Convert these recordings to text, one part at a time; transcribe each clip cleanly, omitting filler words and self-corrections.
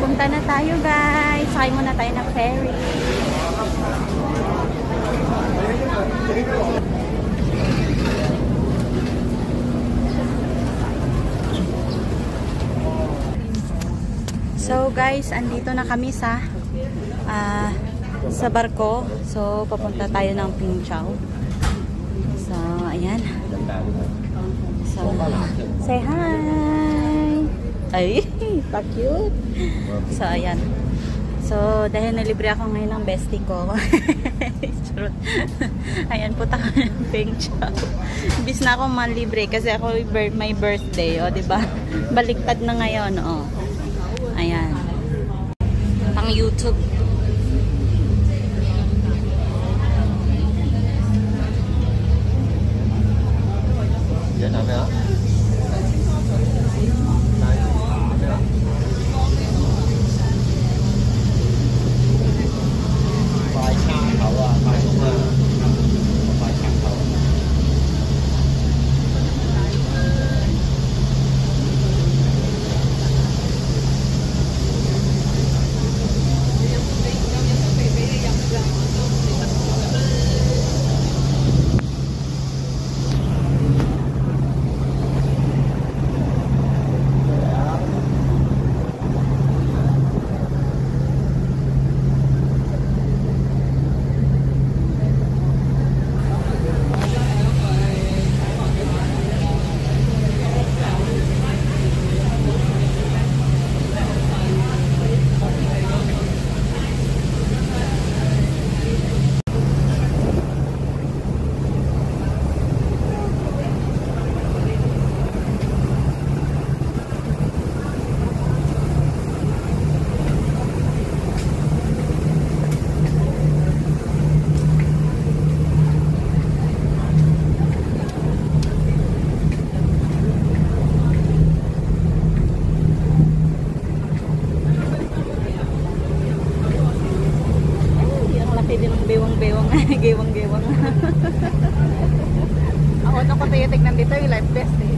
papunta na tayo guys. Sakay muna tayo ng ferry. So guys, andito na kami sa barko. So papunta tayo ng Pingchao. So ayan. So say hi. Ay, pa-cute. So ayan. So dahil nalibre ako ngayon ng bestie ko. Ayan, punta kami ng Pingchao. Bis na ako manlibre kasi ako my birthday, o diba? Baliktad na ngayon, o. Ayan. Pang YouTube. Yan namin ha? Gewang-gewang. Ako nung ko tayo tignan dito yung life vest eh.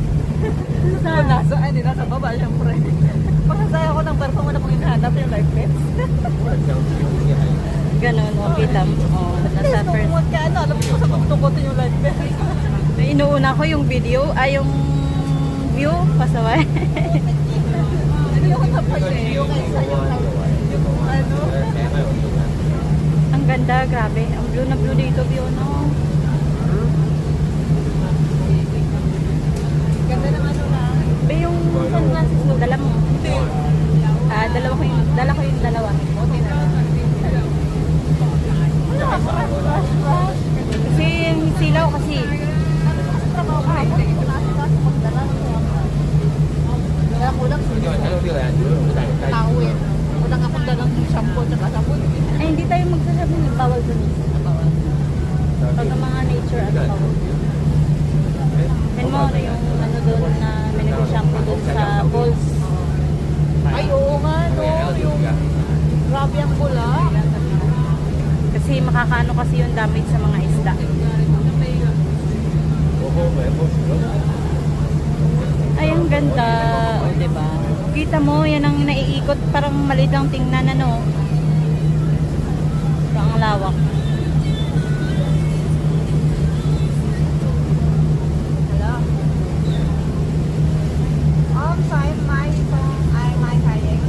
Nasa baba syempre. Pagkasaya ko ng barko mo na pong hinahanap yung life vest. Ganun, kita mo. Oh, nasa first. Alam mo sa pagtukotin yung life vest. Inuuna ko yung video, yung view, pasaway. Yung napag-view kaysa yung ano. Ang ganda, grabe. Ang blue na blue dito, view, no? Ganda ng ano na. Be, yung sunglasses mo, dala mo. Dala ko yung dalawa. Okay na. Kasi yung silaw kasi. Trabaho ka. Kaya kulang tawin. Kulang akong dalang shampoo at sabon. Ay, hindi tayo magsasabi ng bawal dun. Pag ang mga nature at bawal. Then mo na yung ano doon na may shampoo doon sa balls. Ay, oo nga, no. Yung grabe ang bula. Kasi makakaano kasi yung damage sa mga isda. Ay, ang ganda. O, diba? Kita mo, yan ang naiikot. Parang maliit lang tingnan, ano. Ang lawak. Hello. Sorry, my kayak.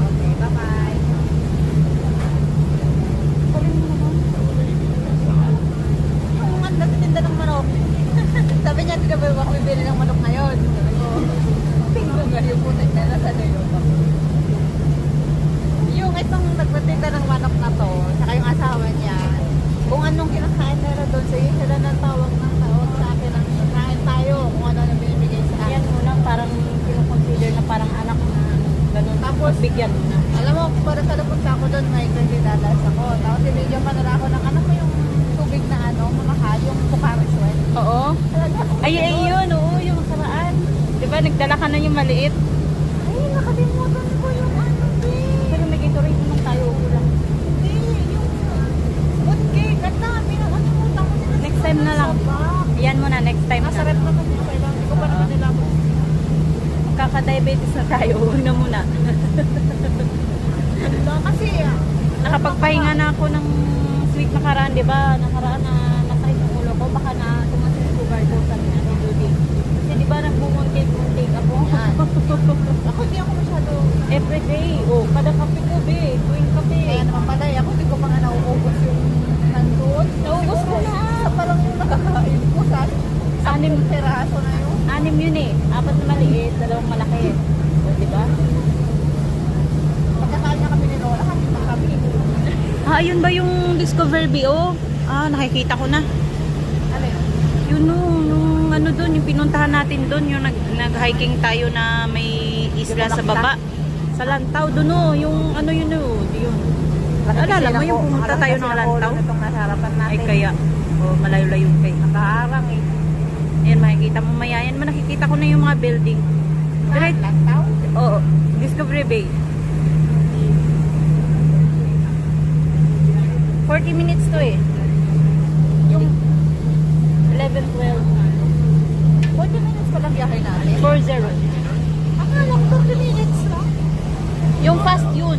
Okay, bye-bye. Ang nagtitinda ng manok. Sabi niya, hindi na ba ako bibili ng manok ngayon? Sabi ko, tingnan nga yung putik na nasa yun. Yung itong nagtitinda ng manok na to, saka yung asawa niya, kung anong kinakain nila doon sa iyo, sila nang tawag sa akin ng kain tayo, kung ano na binibigay sa akin. Yan muna, parang kinukonsider na parang anak na ganun. Tapos, bigyan mo na. Alam mo, para sa lupot ako doon, may kandidatas ako. Tapos, binigyan pa nila ako ng anak ko yung tubig na ano, mamahal, yung Pocari Sweat. Oo. Ay, yun, oo, yung nakaraan. Diba, nagdala ka na yung maliit. Ay, nakalimutan ko yung ano, Pero may Gatorade naman tayo, ulang. Hindi, yung good cake. At dami na, nakalimutan ko sila. Next time na lang. Yan mo na, next time Nasa na. rep na kung kailangan. Hindi ko pa naman nila ako. magkaka-diabetes na tayo. Huwag na muna. Kasi, Nakapagpahinga na ako ng sweet nakaraan, di ba? Nakaraan na masakit yung ulo ko. Baka na tumasin yung sugar ko sa ni Judy. Kasi di ba nagbumuntik-muntik ako? ako hindi ako masyado. Everyday. Oh, kada kape ko, be. Tuwing kape. Kaya naman pala, ako hindi ko pa nga nauubos yung nandun. Naubos ko na. Isa pa lang yung nakakain ko sa Anim. peraso na yun. 6 yun eh. 4 na maliit, 2 malaki. O, di ba? Pagkakain na kami ni Lola, kasi pa kami. Ayun ba yung Discover BO? Nakikita ko na. Ano yun? Yun nung ano doon, yung pinuntahan natin doon, yung nag-hiking tayo na may isla sa baba. Sa Lantaw, doon yung ano yun yun. Alala mo yung pumunta tayo ng Lantaw? Itong nasa harapan natin. Ay kaya, malayo-layo kayo. Nakaharang eh. Ayan, makikita mo maya. Yan, nakikita ko na yung mga building. Right? Lantaw? Oo, Discovery Bay. 40 minutes to eh. Yung 11, 12. 40 minutes pa lang biyahe natin. 4-0. Akala ko 30 minutes lang. Yung fast yun.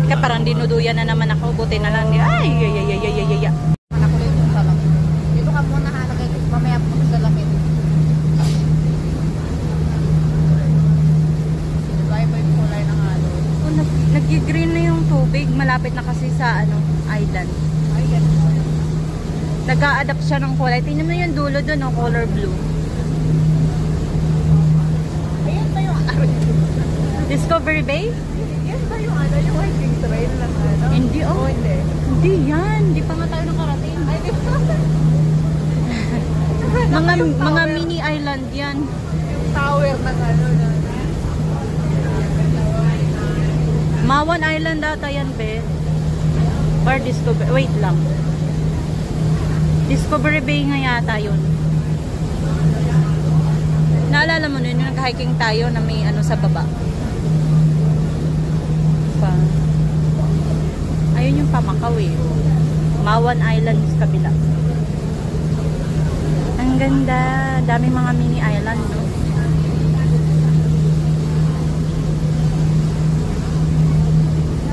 Kaya parang dinuduyan na naman ako. Buti na lang. Ay. Manakulit yung salam. Dito ka muna halagay. Mamaya po sa salamin. Iba-iba yung kulay ng alon. Oh, nag-green na yung tubig. Malapit na kasi sa island. Ay, ganun. Nag-a-adapt siya ng kulay. Tingnan mo yung dulo doon, color blue. Ayan ba yung ano? Discovery Bay? Yan ba yung ano? Yung hiking trail ng ano? Hindi, Oh, hindi. Hindi yan. Hindi pa nga tayo nakarating. Ay, di ba? Mga mini island yan. Yung tower ng ano na. Mawan Island ata yan, be. Or Discovery. Wait lang. Discovery Bay nga yata yun. Naalala mo nun, yung nag-hiking tayo na may sa baba. Ayun yung Pamakaw eh. Mawan Island sa kabila. Ang ganda. Dami mga mini island, no?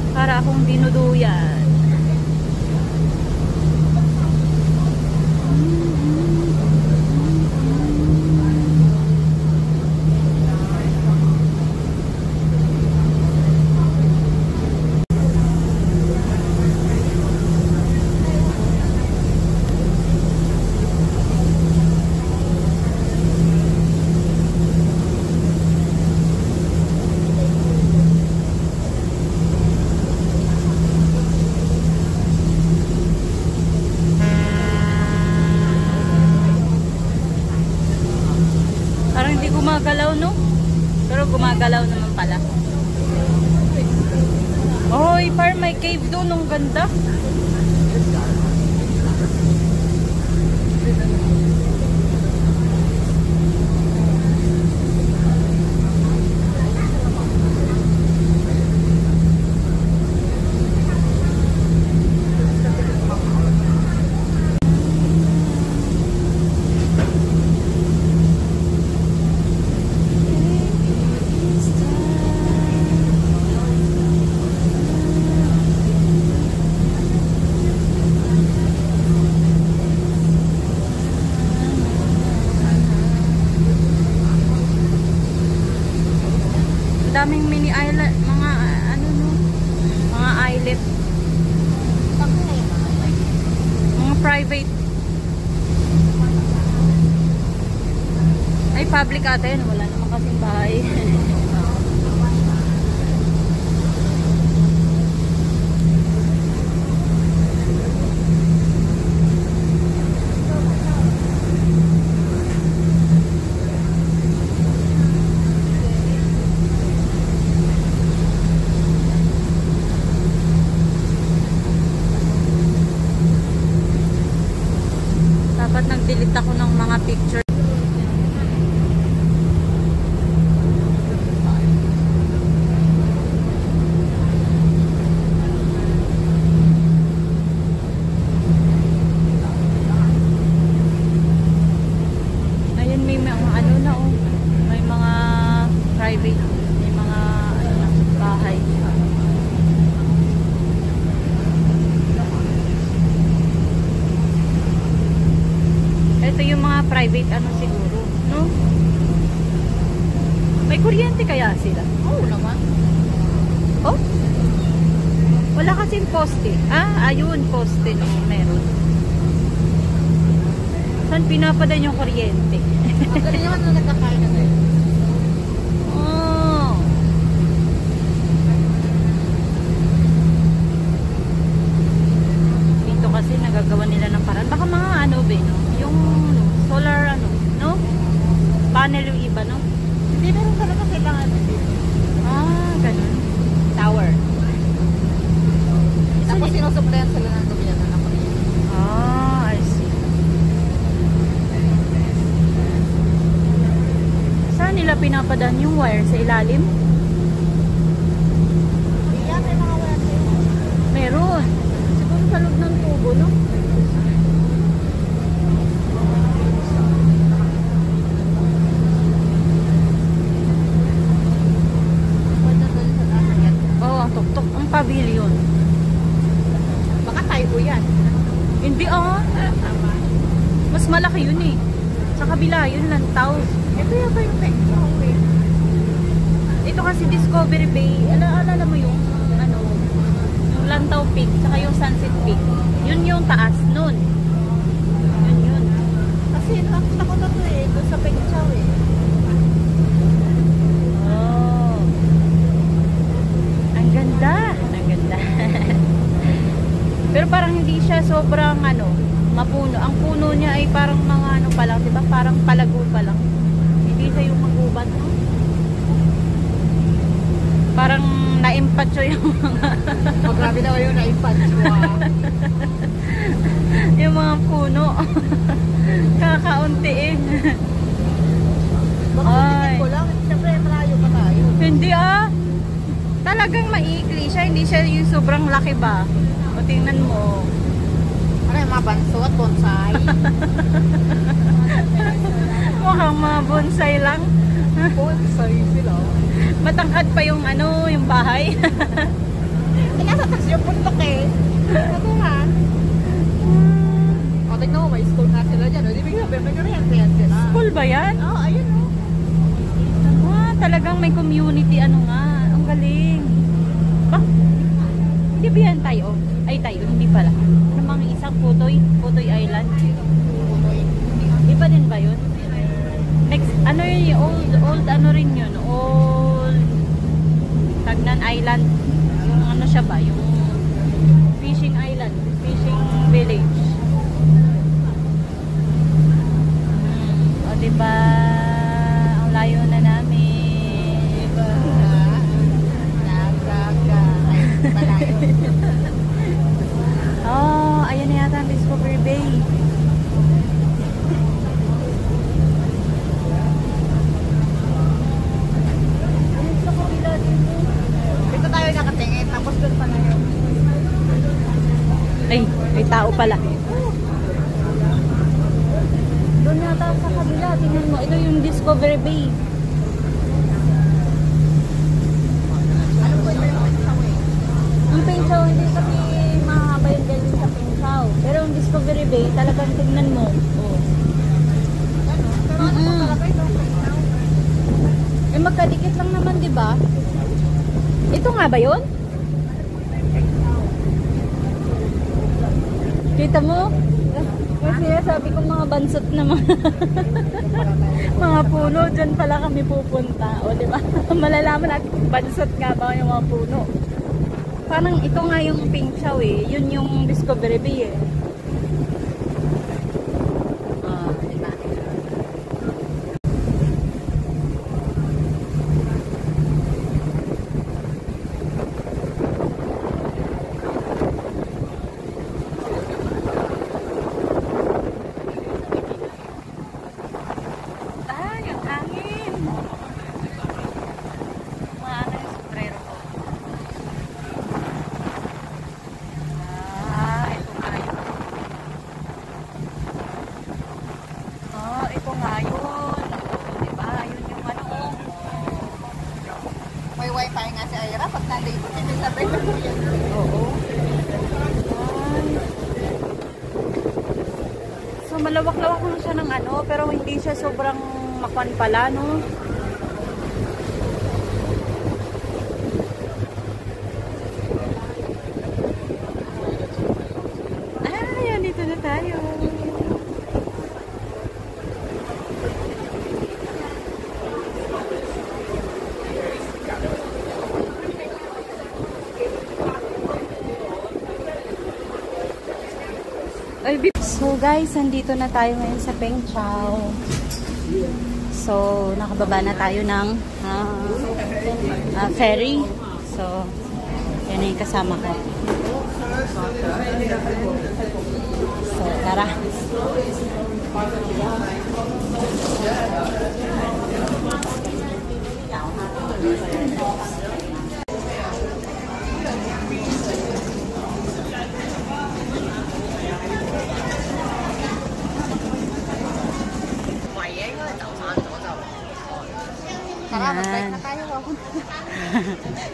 Para akong dinuduyan. Gumagalaw, no? Pero gumagalaw naman pala. Oy, parang may cave doon. Ang ganda. Daming mini island, mga mga islet, mga private. Ay, public ata yun, wala naman kasing bahay. Dapat nag-delete ako ng mga picture. Ayan may mga ano na oh. May mga private, may mga ano na, bahay. Ito yung mga private ano siguro, no? May kuryente kaya sila? Oo naman. Oh? Wala kasing poste. Ah, ayun, poste no, meron. Saan pinapadan yung kuryente? Ang galing naman na nagkakain na tayo. Oh. Dito kasi nagagawa nila ng paraan. Baka mga ano ba, no? Yung no, solar ano, no? Panel yung iba, no? Hindi meron talaga kailangan dito. Ah, ganun. Tower. Tapos sinusuplayan sila ng gobyerno ng kuryente. Ah, I see. Saan nila pinapadan yung wire? Sa ilalim? Iyan, may mga wala kayo. Meron. Siguro sa loob ng tubo, no? Pwede doon sa nakakit. Oh, ang tuktok. Ang pavilion. Baka tayo yan. Hindi ah. Tama. Mas malaki yun eh. Sa kabila, yun lantaw. Ito yata yung pekto. Ito kasi Discovery Bay. Alala mo yung ano, yung Lantaw Peak, saka yung Sunset Peak. Yun yung taas nun. Yun. Kasi nakita ko na to eh. Doon sa Pengchow eh. Oh. Ang ganda. Ang ganda. Pero parang hindi siya sobrang ano, mapuno. Ang puno niya ay parang mga ano pa lang, 'di ba? Parang palago pa lang. Hindi siya yung magubat, no? Parang naimpatso yung mga Oh, grabe na yung naipanchwa. yung mga puno. Kakaunti eh. Baka Ay. tingin ko lang. Siyempre malayo pa tayo. Hindi ah. Talagang maikli siya, hindi siya yung sobrang laki ba? O tingnan mo. Ano yung mga bansot, bonsai? Mukhang mga bonsai lang. Bonsai sila. Matangkad pa yung ano, yung bahay. Nasa tax yung bundok eh. Ano ha? O, tignan mo, may school nga sila dyan. O, di bigla, may kuryente yan sila. Cool ba yan? Oo, ayun o. Talagang may community ano nga. Ang galing. Ba? Hindi ba yan tayo? Ay tayo, hindi pala. Ano mga isang Putoy? Putoy Island? Iba din ba yun? Next, ano yun yung old ano rin yun? Old Tagnan Island. Yung ano siya ba? Yung fishing island. Fishing village. O diba? Ang layo na namin. Diba? Nagaga. Ay, malayo. Oh, ayan na yata ang Discovery Bay. Dito tayo nakatingin, tapos doon pa na yun. Ay, may tao pala. Doon yata sa kabila, tingnan mo. Ito yung Discovery Bay. Ano po ito yung Pengchow eh? Ang Pengchow, hindi kasi mahaba yung galing sa Pengchow. Pero yung Discovery Bay, talagang tingnan mo. Oh. Pero ano po talaga itong Pengchow? Eh, magkadikit lang naman, di ba? Ito nga ba yun? Kita mo? Kasi sabi ko mga bansot na mga puno, dyan pala kami pupunta. O, di ba? Malalaman natin kung bansot nga ba yung mga puno. Parang ito nga yung Pengchow eh. Yun yung Discovery Bay eh. Ah, di ba? Ay, ang hangin. Maano yung sombrero ko. Ito tayo. Oo. So malawak-lawak lang siya ng ano, pero hindi siya sobrang makwan pala, no? Ayan, dito na tayo. So guys, nandito na tayo ngayon sa Peng Chau. So, nakababa na tayo ng ferry. So, yan na yung kasama ko. So, tara. Tara, mag-bike na tayo.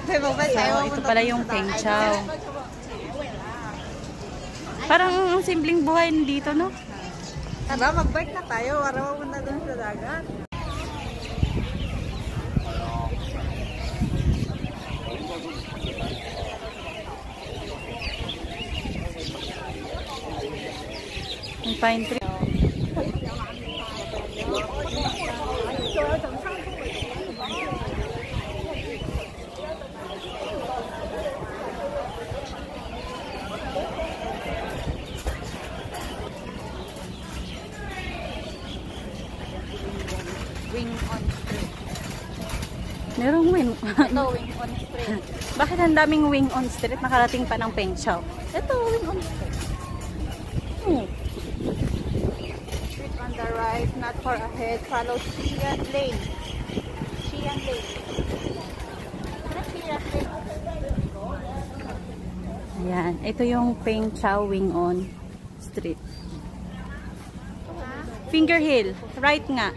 May mag-bike tayo. So, ito pala yung Peng Chau. Parang ang simpleng buhay dito, no? Tara, mag-bike na tayo. Para mapunta doon sa dagat. Ang pine tree. Wing on street. Merong wing. Ito, wing on street. Bakit ang daming wing on street? Nakarating pa ng Peng Chau. Ito, wing on street. Street on the right, not far ahead. Follow Xian Lane. Xian Lane. Xian Lane. Ayan. Ito yung Peng Chau Wing On Street. Finger Hill. Right nga.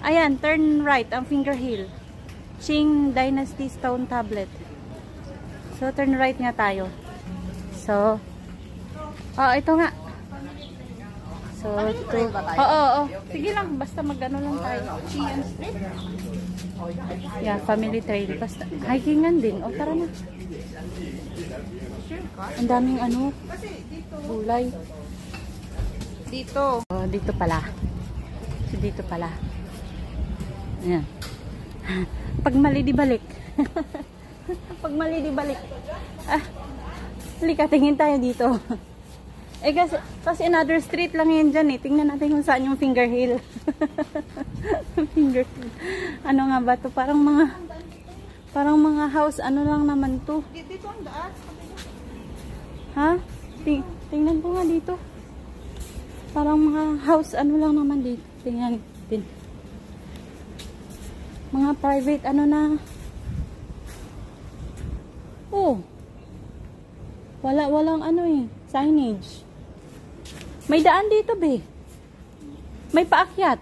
Ayan, turn right ang Finger Hill. Qing Dynasty Stone Tablet. So, turn right nga tayo. So, ito nga. So, oo. Sige lang, basta mag-ano lang tayo. Xian Street. Yeah, family trail. Basta, hikingan din. O, tara na. Ang daming ano, gulay. Dito. Oh, dito pala. So, dito pala. Ayan. Pag mali di balik. Pag mali di balik. Halika, tingin tayo dito. Kasi another street lang yan dyan eh. Tingnan natin kung saan yung Finger Hill. Finger Hill. Ano nga ba to? Parang mga house. Ano lang naman to? Dito ang daan. Ha? Tingnan ko nga dito. Parang mga house. Ano lang naman dito. Tingnan din. Mga private. Ano na. Oh. Walang ano eh. Signage. May daan dito, be. May paakyat.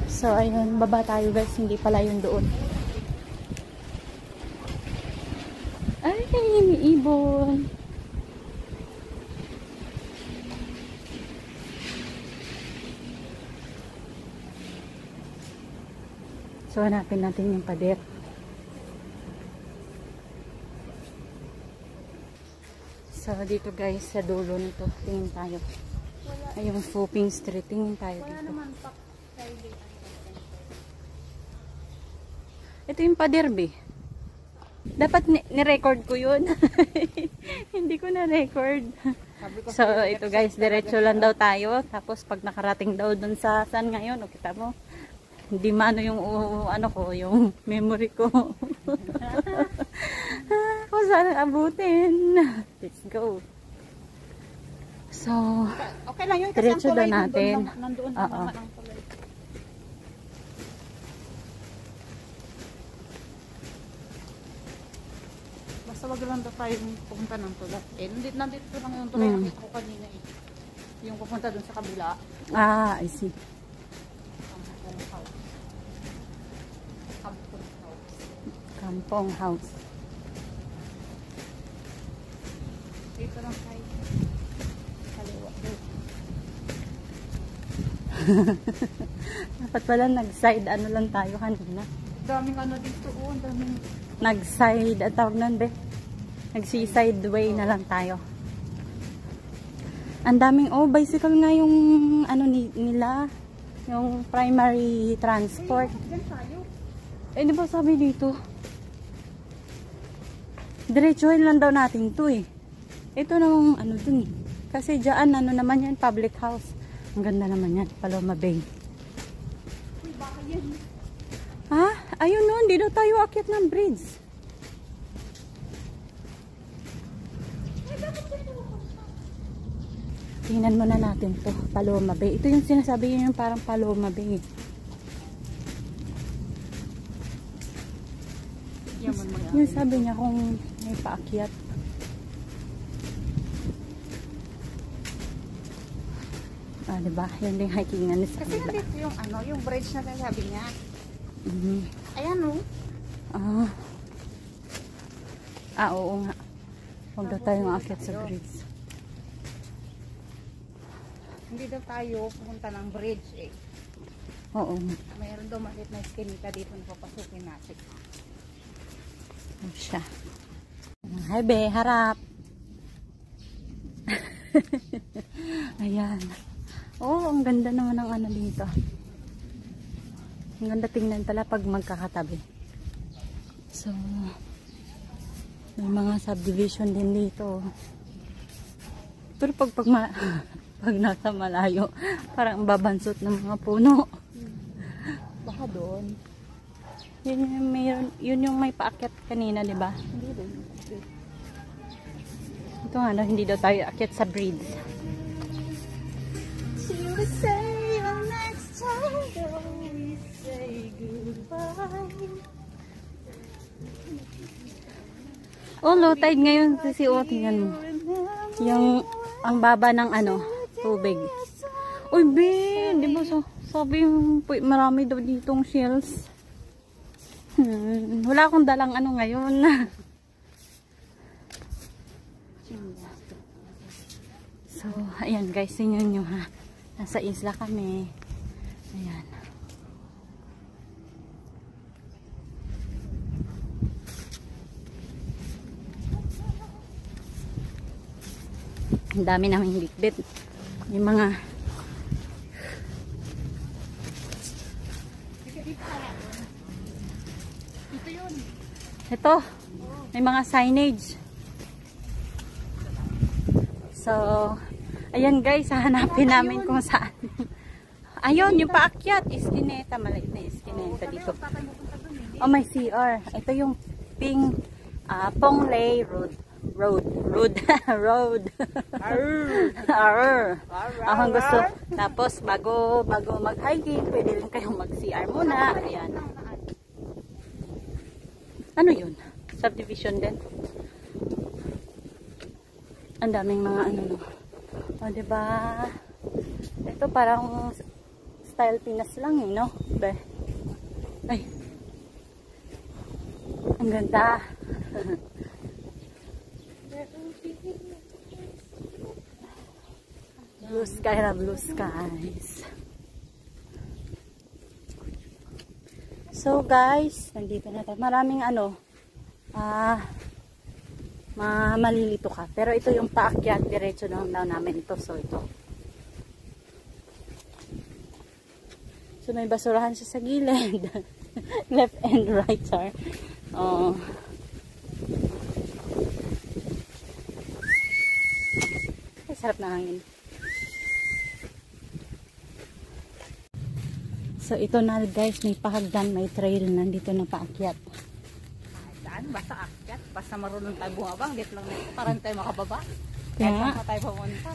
So, ayun. Baba tayo, guys. Hindi pala yung doon. Ay, ibon. So, hanapin natin yung pader. So, dito guys, sa dulo nito, tingin tayo. Ay, yung Fuping Street, tingin tayo dito. Naman pa. Ito yung pader, be. Dapat ni-record ko yun. Hindi ko na-record. So, ito guys, diretso lang daw tayo. Tapos, pag nakarating daw dun sa saan ngayon, o kita mo, hindi mano yung ano ko, yung memory ko. Kung saan abutin. Let's go. So, okay lang yun kasi diretso daw natin. Nandoon Oo. naman ang tulay. Basta wag lang daw tayo pupunta ng tulay. Eh, nandito lang yung tulay. Nakita ko kanina eh. Yung pupunta dun sa kabila. I see. Kampong House. Dito lang tayo. Kaliwa. Dapat pala nag-side ano lang tayo kanina. Daming ano dito. Oh, daming. Nag-side, at tawag nun, be? Nag-seaside way na lang tayo. Ang daming, bicycle nga yung ano nila, yung primary transport. Diyan tayo. Di ba sabi dito? Diretsuhin lang daw natin to eh. Ito namang ano dun eh. Kasi dyan, ano naman yan, public house. Ang ganda naman yan, Paloma Bay. Uy, baka yan. Ha? Ayun nun, di daw tayo akyat ng bridge. Tingnan muna natin to, Paloma Bay. Ito yung sinasabi yun, yung parang Paloma Bay. Yung sabi niya kung may paakyat. Diba? Yan din hiking ano sa Kasi kabila. nandito yung ano, yung bridge na sabi niya. Ayan oh. Oo nga. Huwag daw tayong aakyat sa bridge. Hindi daw tayo pumunta ng bridge eh. Oo. Mayroon daw maliit na eskinita dito na papasukin natin. Ano siya? Hi be, harap. Ayan. Ang ganda naman ng ano dito. Ang ganda tingnan pala pag magkakatabi. So, may mga subdivision din dito. Pero pag nasa malayo, parang babansot ng mga puno. Baka doon. Yun yung may paakyat kanina, di ba? Hindi doon. Ito nga, no, hindi daw tayo akyat sa bridge. She would say the next time we say goodbye. Low tide ngayon kasi tingnan mo. Yung ang baba ng ano, tubig. Uy, Ben, di ba sabi yung marami daw ditong shells. Wala akong dalang ano ngayon. So, ayan guys, tingnan nyo ha. Nasa isla kami. Ayan. Ang dami namin bitbit. Yung mga Ito yun. ito, may mga signage. So, ayan guys, hahanapin namin kung saan. Ayun, yung paakyat, iskineta, maliit na iskineta dito. May CR. Ito yung Ponglay Road. Road. Ang gusto. Tapos, bago mag-hiking, pwede rin kayong mag-CR muna. Ayan. Ano yun? Subdivision din. Ang daming mga ano, no? Diba? Ito parang style Pinas lang eh, no? Ay. Ang ganda. Blue sky na blue skies. So guys, nandito na tayo. Maraming ano, malilito ka. Pero ito yung paakyat, diretso daw namin ito. So ito. So may basurahan siya sa gilid. Left and right, sir. Ay, sarap na hangin. So ito na guys, may pahagdan, may trail nandito na paakyat. Saan? Basta akyat. Basta marunong tayo bumabang. Dito lang parang tayo makababa. Kaya Kahit saan tayo pumunta.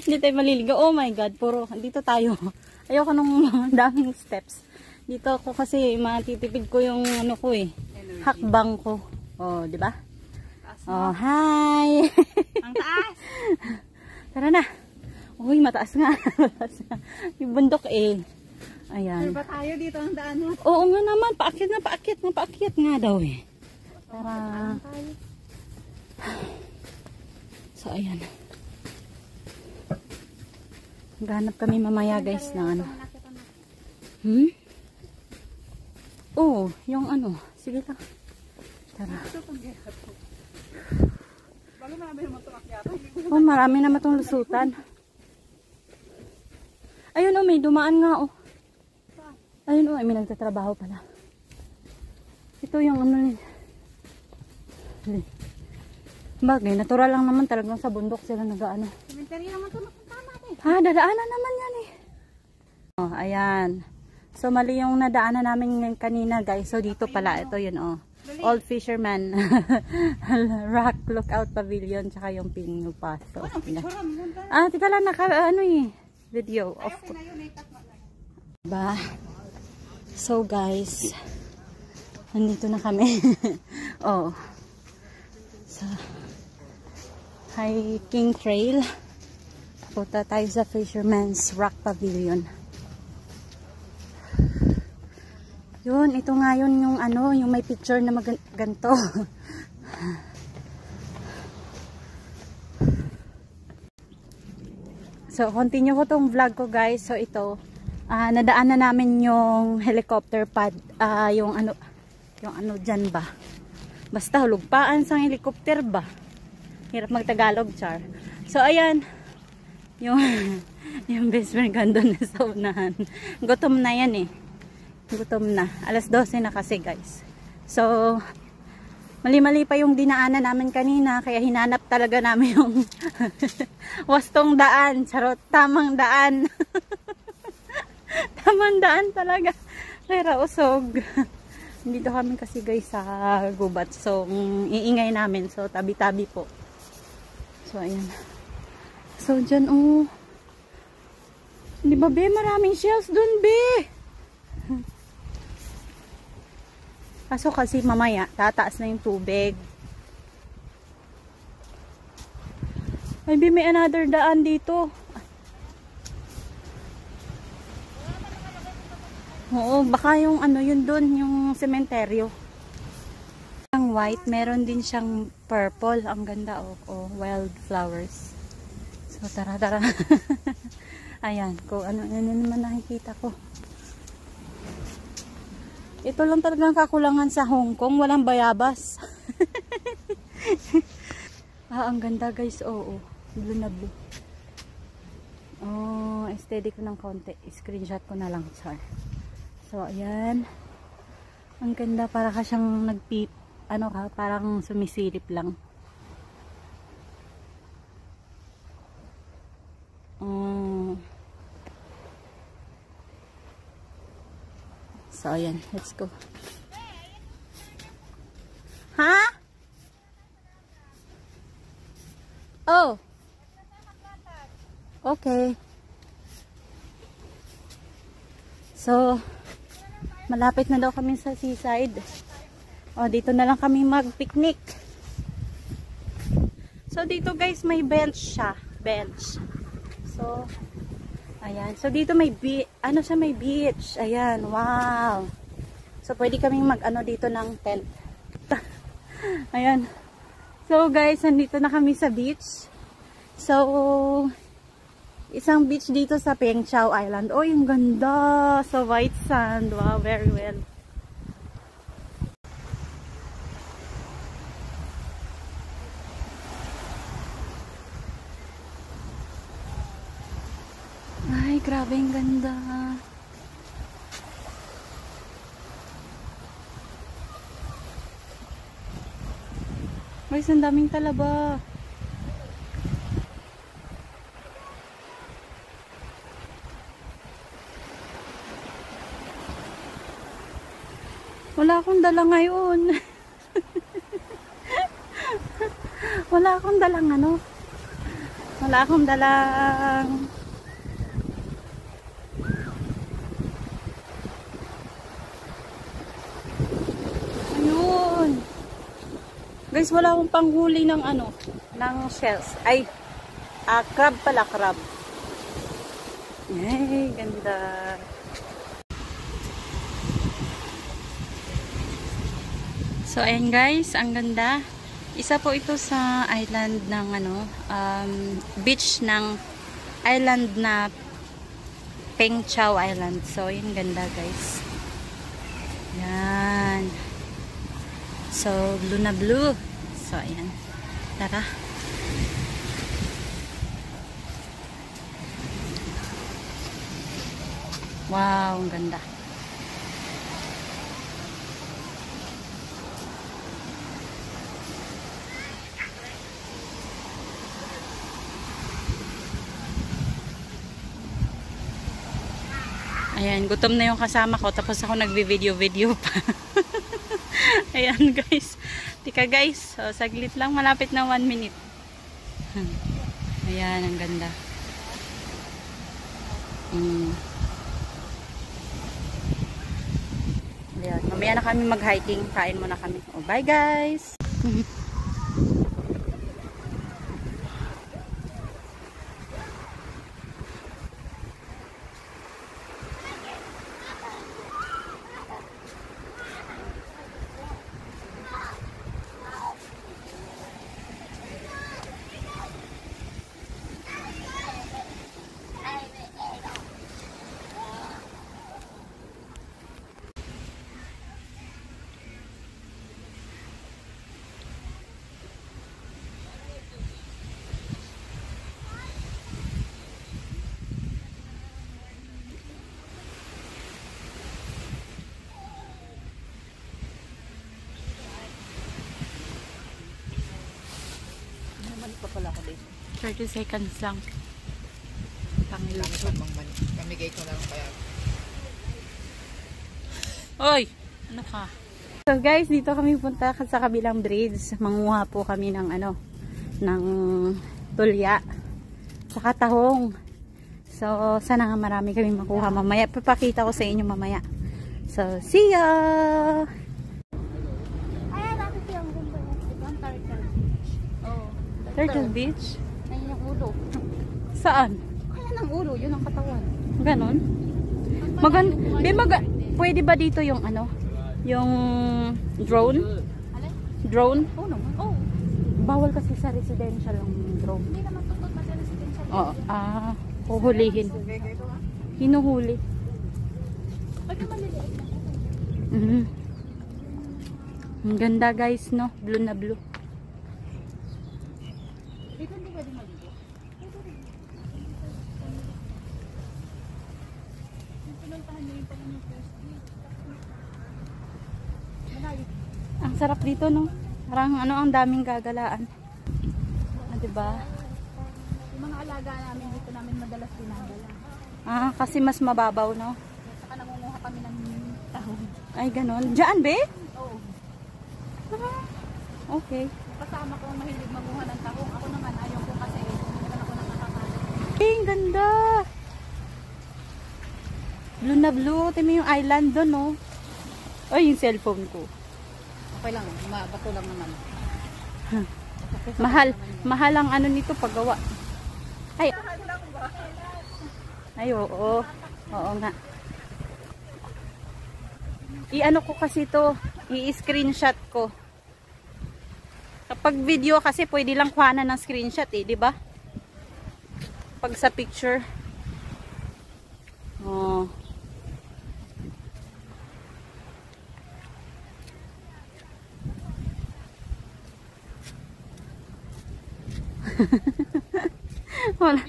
Hindi tayo maliligaw. Oh my God, puro dito tayo. Ayoko nung daming steps. Dito ako kasi matitipid ko yung ano ko eh. Energy. Hakbang ko. Di ba? Hi. Ang taas. Tara na. Uy, mataas nga. Mataas nga. Yung bundok eh. Ayan. Sure ba tayo dito ang daan mo? Oo nga naman, paakyat nga daw eh. Tara. So, ayan. Maghanap kami mamaya guys ng ano. Oo, yung ano. Sige lang. Tara. Oh, marami naman itong lusutan. Ayun oh, may dumaan nga oh. Ayun oh, may nagtatrabaho pala. Ito yung ano nila. Bagay, natural lang naman talagang sa bundok sila nag-ano. Cemetery naman ito, napunta natin. Dadaanan naman yan eh. Oh, ayan. So, mali yung nadaanan namin kanina guys. So, dito pala. Ito yun oh. Old Fisherman Rock Lookout Pavilion tsaka yung Pingyo Paso. Tika lang ano eh. Video. Ba? So guys, nandito na kami. Oh. Sa hiking trail. Punta tayo sa Fisherman's Rock Pavilion. Yun, ito nga yun yung ano, yung may picture na ganito. So, continue ko tong vlog ko guys. So, ito, nadaan na namin yung helicopter pad, yung ano dyan ba? Basta hulugpaan sa helicopter ba? Hirap magtagalog, char. So, ayan, yung best friend ko doon sa unahan. Gutom na yan eh. Gutom na. Alas 12 na kasi guys. So, mali-mali pa yung dinaanan namin kanina. Kaya hinanap talaga namin yung wastong daan. Charot. Tamang daan. Tamang daan talaga. Pero usog. Dito kami kasi guys sa gubat. So, iingay namin. So, tabi-tabi po. So, ayan. So, dyan oh. Di ba be? Maraming shells dun be. Kaso kasi mamaya, tataas na yung tubig. Ay, may another daan dito. Oo, baka yung ano yun dun, yung sementeryo. Ang white, meron din siyang purple. Ang ganda oh, wildflowers. So, tara. Ayan, kung ano naman nakikita ko. Ito lang talagang kakulangan sa Hong Kong. Walang bayabas. Ang ganda guys. Oo. Blue na blue. Oh, steady ko ng konti. Screenshot ko na lang. Char. So, ayan. Ang ganda. Para ka siyang nagpip. Ano ka? Parang sumisilip lang. So, ayan. Let's go. Ha? Oh. Okay. So, malapit na daw kami sa seaside. Oh, dito na lang kami mag-picnic. So, dito guys, may bench siya. Bench. So, ayan. So, dito may may beach. Ayan. Wow. So, pwede kaming mag-ano dito ng tent. Ayan. So, guys, nandito na kami sa beach. So, isang beach dito sa Peng Chau Island. Oh, yung ganda. So, white sand. Wow, very well. Ay, grabe yung ganda. Guys, ang daming talaba. Wala akong dala ngayon. Wala akong dalang ano. Wala akong dalang guys, wala akong panghuli ng ano, ng shells. Ay, crab pala, crab. Ay, ganda. So, ayan guys, ang ganda. Isa po ito sa island ng beach ng island na Peng Chau Island. So, ayan ganda guys. Yan. So, blue na blue. So, ayan. Tara. Wow, ang ganda. Ayan, gutom na yung kasama ko. Tapos ako nagbi-video-video pa. Ayan guys. Tika guys. So, saglit lang. Malapit na 1 minute. Ayan, ang ganda. Ayan. Mamaya na kami mag-hiking. Kain muna kami. Oh, bye guys. Pa pala ko dito. 30 seconds lang. Pangilusog. Pamigay ko na lang kaya. Oy! Ano ka? So guys, dito kami punta sa kabilang bridge. Manguha po kami ng ng tulya. Saka tahong. So, sana nga marami kami makuha mamaya. Papakita ko sa inyo mamaya. So, see ya! Ay, natin siyang gumba. Ito ang Turtle Beach. Oh. Turtle Beach? Ayun yung ulo. Saan? Kaya ng ulo, yun ang katawan. Ganon? Pwede ba dito yung yung drone? Alay? Drone? Oo naman. Oo. Bawal kasi sa residential ang drone. Hindi naman totoo pa sa residential. Oo. Huhulihin. Hinuhuli. Pagka maliliit na. Ang ganda guys, no? Blue na blue. Dito hindi pwede maligo. Pinuntahan niyo yung pang first week. Malayo. Ang sarap dito, no? Parang ang daming gagalaan. Diba? Yung mga alaga namin dito namin madalas dinadala. Kasi mas mababaw, no? Saka nangunguha kami ng tahong. Ay, ganon. Diyan, be? Oo. Okay. Kasama ko mahilig manguha ng tahong. Ako naman ayaw ko kasi hindi ako nakakakain. Hey, ang ganda! Blue na blue. Ito yung island doon, no? Ay, yung cellphone ko. Okay lang, bato lang naman. Mahal ang nito paggawa. Ay, oo. Oo nga. I-ano ko kasi to, i-screenshot ko. Kapag video kasi pwede lang kuhanan ng screenshot di ba? Pag sa picture. Oh. Wala.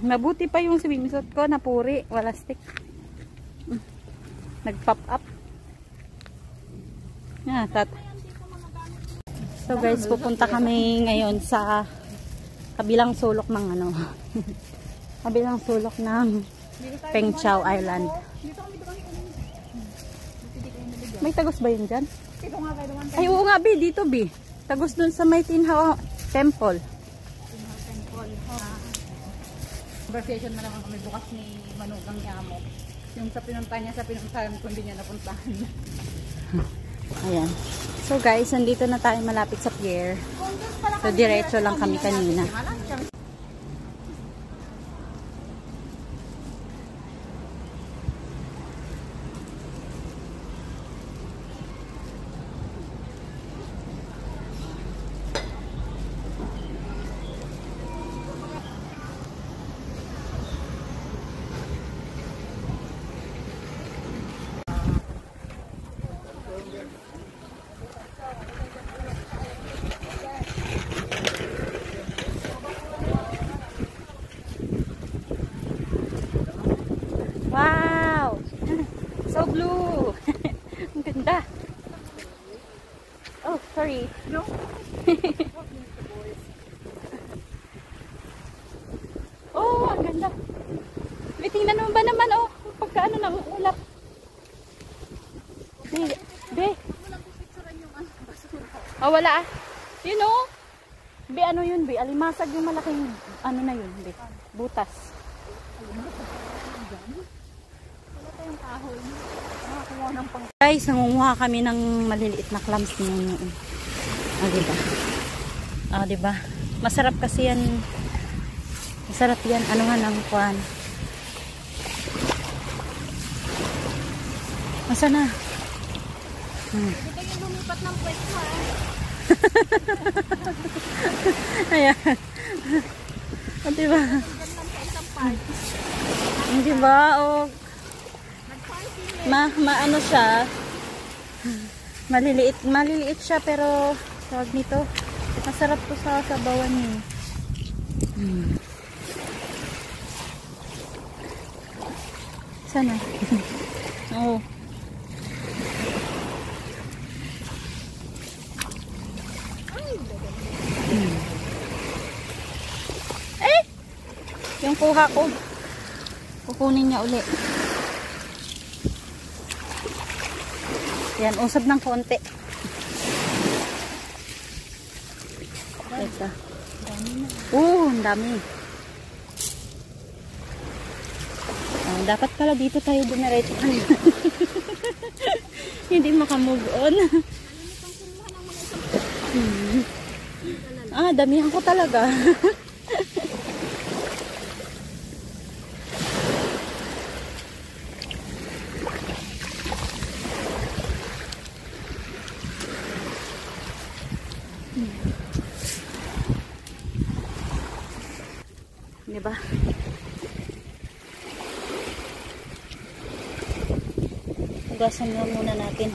Mabuti pa yung swimsuit ko napuri, wala stick. Nag-pop up. So guys, pupunta kami ngayon sa kabilang sulok ng kabilang sulok ng Peng Chau Island. May tagos ba yun dyan? Ay, oo nga, Bi. Dito, Bi. Tagos dun sa may Tinhao Temple. Conversation na naman kami bukas ni Manugang Yamo. Yung sa pinuntahan niya, sa pinuntahan ko hindi niya napuntahan. Ayan. So guys, nandito na tayo malapit sa pier. So diretso lang kami kanina. Hala. Be, tingnan mo ba naman, oh. Pagkaano ng ulap. Be. Oh, wala ah. Yun oh. Be, ano yun, be? Alimasag yung malaking, ano na yun, be? Butas. Guys, nangunguha kami ng maliliit na clams ngayon. Ah, diba? Ah, diba? Masarap kasi yan. Masarap yan. Ano nga ng kwan? Masa na? Hindi kayo lumipat ng pwesto ha. Ayan. O, diba? Diyan lang sa isang part. Diba? O, maano siya. Maliliit siya pero tawag nito. Masarap to sa sabawan niya. Sana. Oo. Eh! Yung kuha ko. Kukunin niya uli. Yan, usap ng konti. Ito. Ang dami. Dapat pala dito tayo dumiretso kanina. Hindi makamove on. Damihan ko talaga. Diba? Hugasan na muna natin.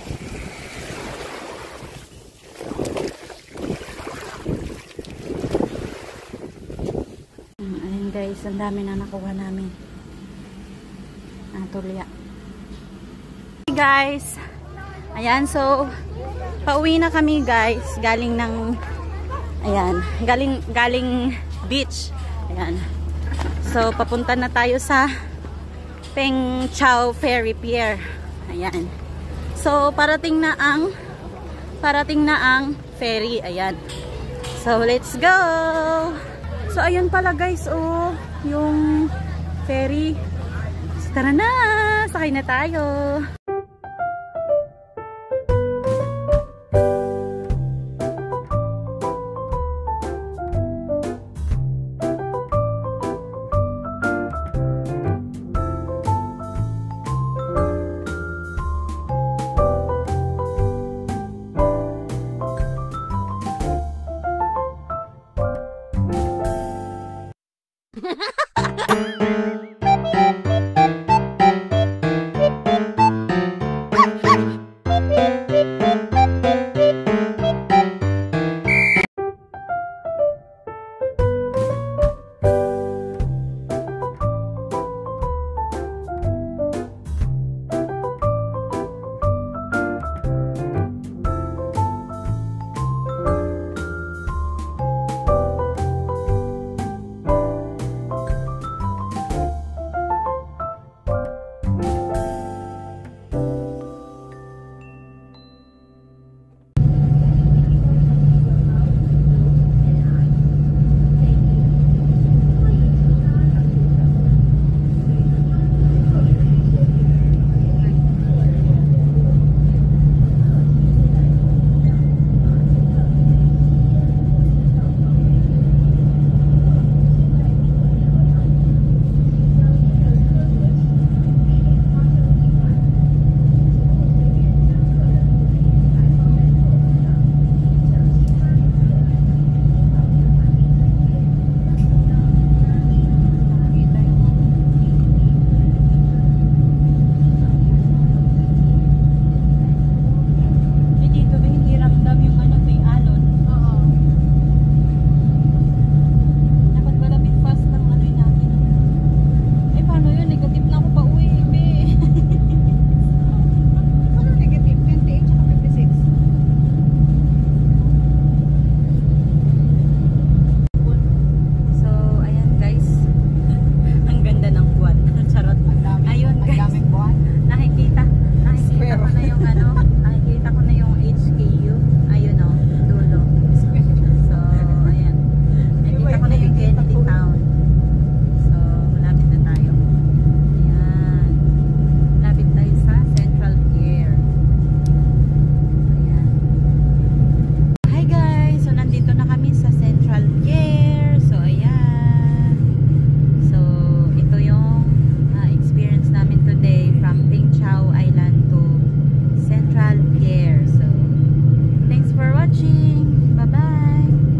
Ayun guys, ang dami na nakuha namin. Tulya. Hey guys! Ayan, so pauwi na kami guys. Galing ng ayan, galing beach. Ayan. So, papunta na tayo sa Peng Chau Ferry Pier. Ayan. So, parating na ang ferry. Ayan. So, let's go! So, ayun pala guys, oh, yung ferry. So, tara na! Sakay na tayo! Ha ha ha!